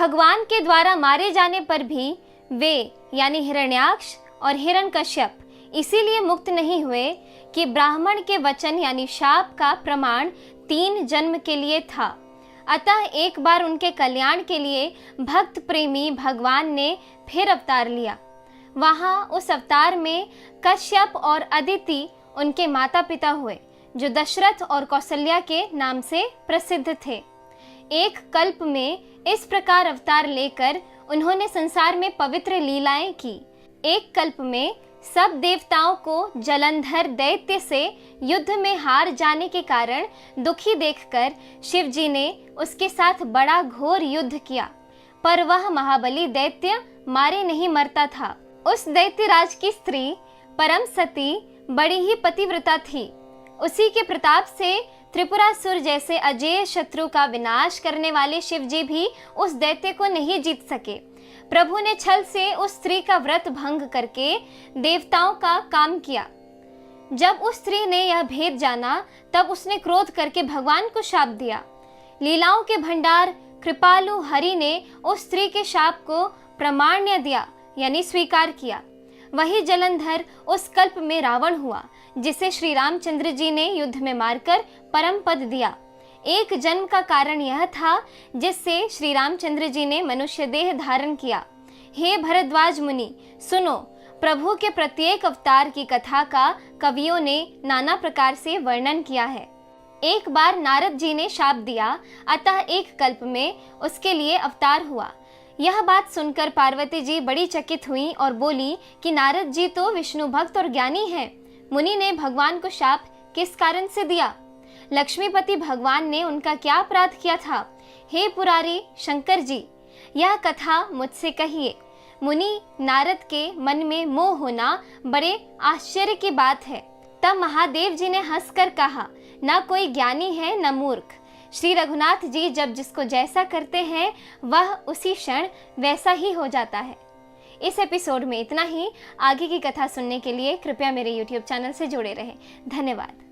भगवान के द्वारा मारे जाने पर भी वे यानी हिरण्याक्ष और हिरण्यकश्यप इसीलिए मुक्त नहीं हुए कि ब्राह्मण के वचन यानी शाप का प्रमाण 3 जन्म के लिए था। अतः एक बार उनके कल्याण के लिए भक्त प्रेमी भगवान ने फिर अवतार लिया। वहां उस अवतार में कश्यप और अदिति उनके माता पिता हुए, जो दशरथ और कौशल्या के नाम से प्रसिद्ध थे। एक कल्प में इस प्रकार अवतार लेकर उन्होंने संसार में पवित्र लीलाएं की। एक कल्प में सब देवताओं को जलंधर दैत्य से युद्ध में हार जाने के कारण दुखी देखकर शिव जी ने उसके साथ बड़ा घोर युद्ध किया, पर वह महाबली दैत्य मारे नहीं मरता था। उस दैत्यराज की स्त्री परम सती बड़ी ही पतिव्रता थी। उसी के प्रताप से त्रिपुरासुर जैसे अजेय शत्रु का विनाश करने वाले शिव जी भी उस दैत्य को नहीं जीत सके। प्रभु ने छल से उस स्त्री का व्रत भंग करके देवताओं का काम किया। जब उस स्त्री ने यह भेद जाना तब उसने क्रोध करके भगवान को शाप दिया। लीलाओं के भंडार कृपालु हरि ने उस स्त्री के शाप को प्रमाण्य दिया यानी स्वीकार किया। वही जलंधर उस कल्प में रावण हुआ, जिसे श्री रामचंद्र जी ने युद्ध में मारकर परम पद दिया। एक जन्म का कारण यह था जिससे श्री रामचंद्र जी ने मनुष्य देह धारण किया। हे भरद्वाज मुनि सुनो, प्रभु के प्रत्येक अवतार की कथा का कवियों ने नाना प्रकार से वर्णन किया है। एक बार नारद जी ने शाप दिया, अतः एक कल्प में उसके लिए अवतार हुआ। यह बात सुनकर पार्वती जी बड़ी चकित हुई और बोली कि नारद जी तो विष्णु भक्त और ज्ञानी हैं। मुनि ने भगवान को शाप किस कारण से दिया? लक्ष्मीपति भगवान ने उनका क्या अपराध किया था? हे पुरारी शंकर जी, यह कथा मुझसे कहिए। मुनि नारद के मन में मोह होना बड़े आश्चर्य की बात है। तब महादेव जी ने हंसकर कहा, न कोई ज्ञानी है न मूर्ख। श्री रघुनाथ जी जब जिसको जैसा करते हैं वह उसी क्षण वैसा ही हो जाता है। इस एपिसोड में इतना ही। आगे की कथा सुनने के लिए कृपया मेरे YouTube चैनल से जुड़े रहें। धन्यवाद।